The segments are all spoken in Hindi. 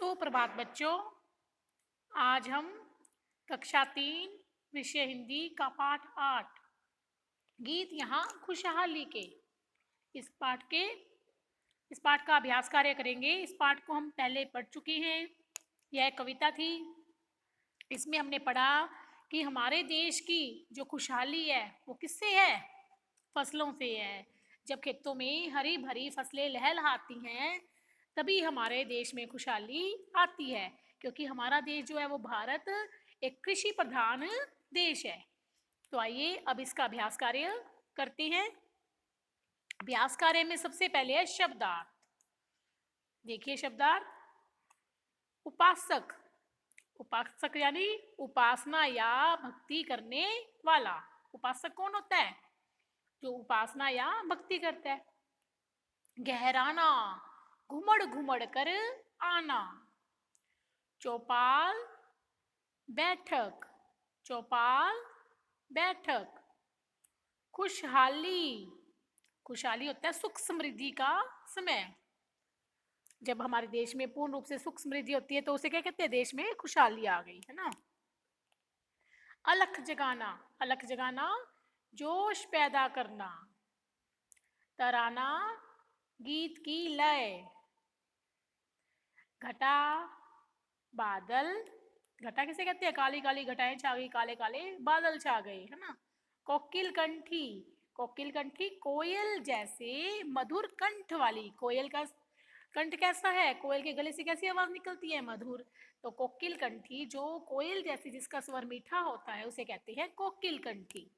सुप्रभात बच्चों। आज हम कक्षा 3 विषय हिंदी का पाठ 8 गीत यहाँ खुशहाली के इस पाठ का अभ्यास कार्य करेंगे। इस पाठ को हम पहले पढ़ चुके हैं। यह एक कविता थी। इसमें हमने पढ़ा कि हमारे देश की जो खुशहाली है वो किससे है? फसलों से है। जब खेतों में हरी भरी फसलें लहलहाती हैं तभी हमारे देश में खुशहाली आती है, क्योंकि हमारा देश जो है वो भारत एक कृषि प्रधान देश है। तो आइए अब इसका अभ्यास कार्य करते हैं। अभ्यास कार्य में सबसे पहले है शब्दार्थ। देखिए शब्दार्थ, उपासक। उपासक यानी उपासना या भक्ति करने वाला। उपासक कौन होता है? जो उपासना या भक्ति करता है। गहराना, घुमड़ घुमड़ कर आना। चौपाल, बैठक। चौपाल, बैठक। खुशहाली, खुशहाली होता है सुख समृद्धि का समय। जब हमारे देश में पूर्ण रूप से सुख समृद्धि होती है तो उसे क्या कहते हैं? देश में खुशहाली आ गई, है ना। अलख जगाना, अलख जगाना जोश पैदा करना। तराना, गीत की लय। घटा, बादल। घटा किसे कहते हैं? काली काली घटाएं छा गई, काले काले बादल छा गए, है ना। कोकिल कंठी, कोकिल कंठी कोयल जैसे मधुर कंठ वाली। कोयल का कंठ कैसा है? कोयल के गले से कैसी आवाज निकलती है? मधुर। तो कोकिल कंठी जो कोयल जैसी जिसका स्वर मीठा होता है उसे कहते हैं कोकिल कंठी।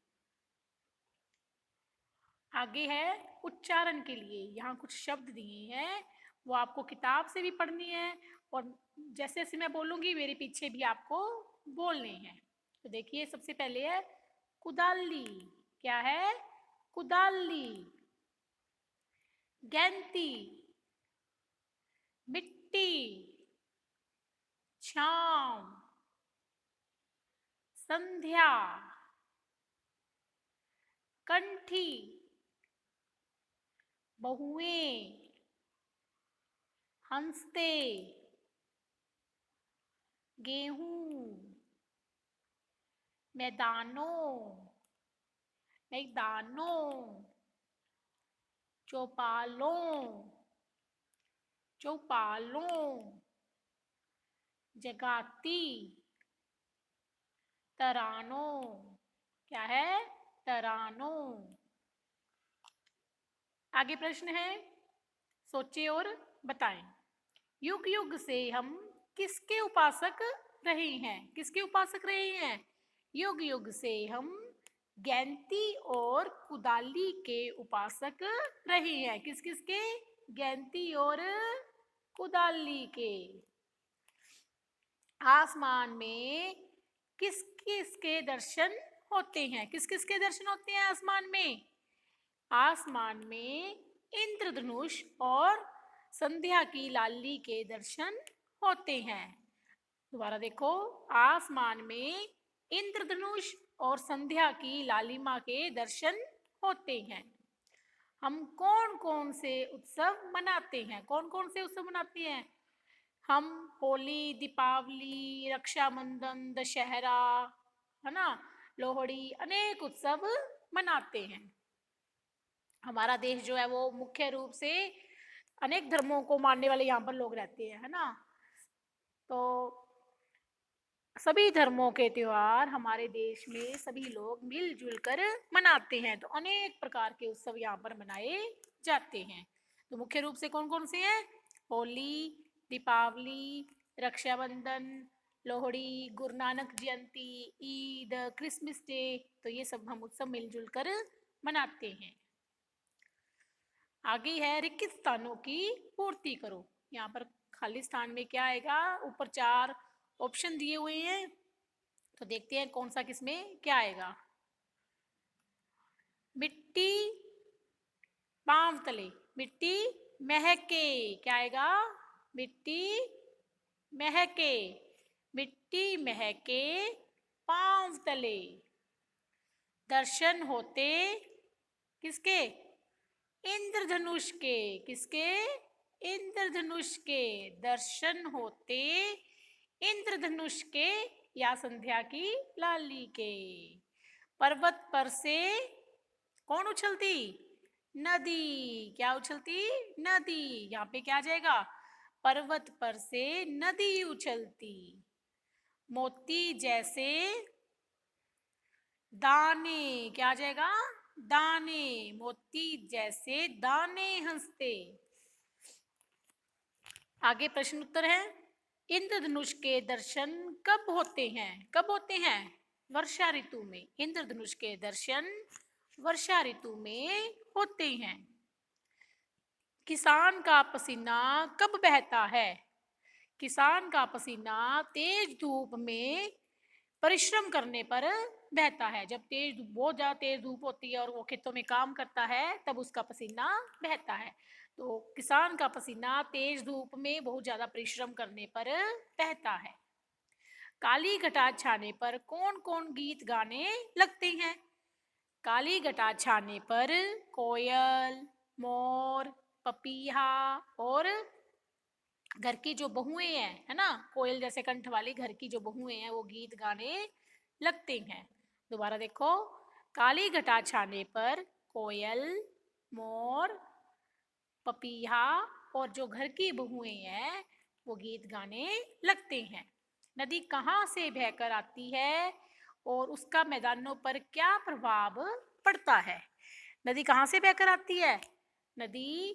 आगे है उच्चारण के लिए। यहाँ कुछ शब्द दिए हैं, वो आपको किताब से भी पढ़नी है और जैसे जैसे मैं बोलूँगी मेरे पीछे भी आपको बोलने हैं। तो देखिए सबसे पहले है कुदाली। क्या है? कुदाली। गैंती, मिट्टी, छांव, संध्या, कंठी, बहुएं, हंसते, गेहूं, मैदानों, मैदानों, चौपालों, चौपालों, जगाती, तरानों। क्या है? तरानों। आगे प्रश्न है, सोचिए और बताएं। युग युग से हम किसके उपासक रहे हैं? किसके उपासक रहे हैं? युग युग से हम गैंती और कुदाली के उपासक रहे हैं। किस किस के? गैंती और कुदाली के। आसमान में किस किस के दर्शन होते हैं? किस किस के दर्शन होते हैं आसमान में? आसमान में इंद्रधनुष और संध्या की लाली के दर्शन होते हैं। दोबारा देखो, आसमान में इंद्रधनुष और संध्या की लालिमा के दर्शन होते हैं। हम कौन कौन से उत्सव मनाते हैं? कौन कौन से उत्सव मनाते हैं? हम होली, दीपावली, रक्षाबंधन, दशहरा, है ना, लोहड़ी, अनेक उत्सव मनाते हैं। हमारा देश जो है वो मुख्य रूप से अनेक धर्मों को मानने वाले यहाँ पर लोग रहते हैं, है ना। तो सभी धर्मों के त्योहार हमारे देश में सभी लोग मिलजुल कर मनाते हैं। तो अनेक प्रकार के उत्सव यहाँ पर मनाए जाते हैं। तो मुख्य रूप से कौन कौन से हैं? होली, दीपावली, रक्षाबंधन, लोहड़ी, गुरु नानक जयंती, ईद, क्रिसमस डे। तो ये सब हम उत्सव मिलजुल कर मनाते हैं। आगे है रिक्त स्थानों की पूर्ति करो। यहाँ पर खाली स्थान में क्या आएगा? ऊपर 4 ऑप्शन दिए हुए हैं, तो देखते हैं कौन सा किसमें क्या आएगा। मिट्टी पांव तले, मिट्टी महके। क्या आएगा? मिट्टी महके, मिट्टी महके पांव तले। दर्शन होते किसके? इंद्रधनुष के। किसके? इंद्रधनुष के दर्शन होते, इंद्रधनुष के या संध्या की लाली के। पर्वत पर से कौन उछलती? नदी। क्या उछलती? नदी। यहाँ पे क्या आ जाएगा? पर्वत पर से नदी उछलती। मोती जैसे दाने। क्या आ जाएगा? दाने। मोती जैसे दाने हंसते। आगे प्रश्न उत्तर है। इंद्रधनुष के दर्शन कब होते हैं? कब होते हैं? वर्षा ऋतु में। इंद्रधनुष के दर्शन वर्षा ऋतु में होते हैं। किसान का पसीना कब बहता है? किसान का पसीना तेज धूप में परिश्रम करने पर बहता है। जब बहुत ज्यादा तेज धूप होती है और वो खेतों में काम करता है तब उसका पसीना बहता है। तो किसान का पसीना तेज धूप में बहुत ज्यादा परिश्रम करने पर बहता है। काली घटा छाने पर कौन कौन गीत गाने लगते हैं? काली घटा छाने पर कोयल, मोर, पपीहा और घर की जो बहुएं हैं, है ना, कोयल जैसे कंठ वाली घर की जो बहुएं हैं वो गीत गाने लगते हैं। दोबारा देखो। काली घटा छाने पर कोयल, मोर, पपीहा और जो घर की बहुएं हैं वो गीत गाने लगते हैं। नदी कहाँ से बहकर आती है और उसका मैदानों पर क्या प्रभाव पड़ता है? नदी कहाँ से बहकर आती है? नदी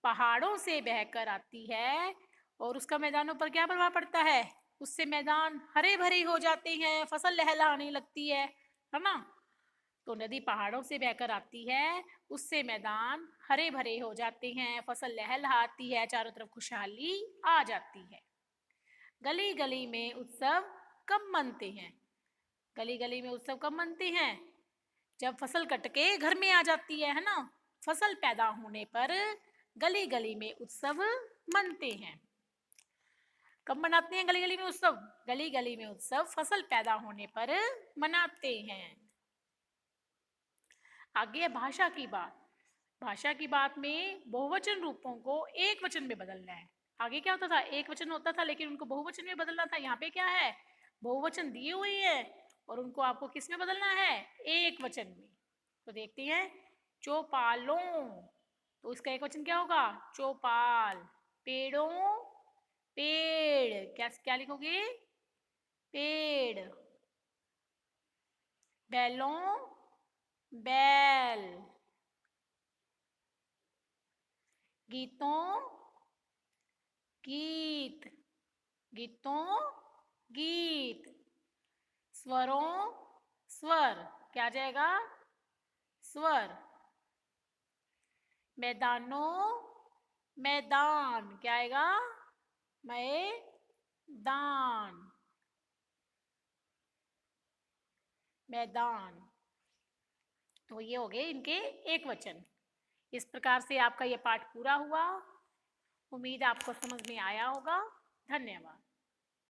पहाड़ों से बहकर आती है और उसका मैदानों पर क्या प्रभाव पड़ता है? उससे मैदान हरे भरे हो जाते हैं, फसल लहलहाने लगती है ना। तो नदी पहाड़ों से बहकर आती है, उससे मैदान हरे भरे हो जाते हैं, फसल लहलहाती है, चारों तरफ खुशहाली आ जाती है। गली गली में उत्सव कब मनते हैं? गली गली में उत्सव कब मनते हैं? जब फसल कट के घर में आ जाती है ना। फसल पैदा होने पर गली गली में उत्सव मनते हैं। कब मनाते हैं गली गली में उत्सव? गली गली में उत्सव फसल पैदा होने पर मनाते हैं। आगे है भाषा की बात। भाषा की बात में बहुवचन रूपों को एक वचन में बदलना है। आगे क्या होता था? एक वचन होता था लेकिन उनको बहुवचन में बदलना था। यहाँ पे क्या है? बहुवचन दिए हुए हैं और उनको आपको किस में बदलना है? एक वचन में। तो देखते हैं। चौपालों, तो इसका एक वचन क्या होगा? चौपाल। पेड़ों, पेड़। क्या क्या लिखोगे? पेड़। बैलों, बैल। गीतों, गीत। गीतों, गीत। स्वरों, स्वर। क्या आ जाएगा? स्वर। मैदानों, मैदान। क्या आएगा? मैदान। मैदान। तो ये हो गए इनके एक वचन। इस प्रकार से आपका ये पाठ पूरा हुआ। उम्मीद आपको समझ में आया होगा। धन्यवाद।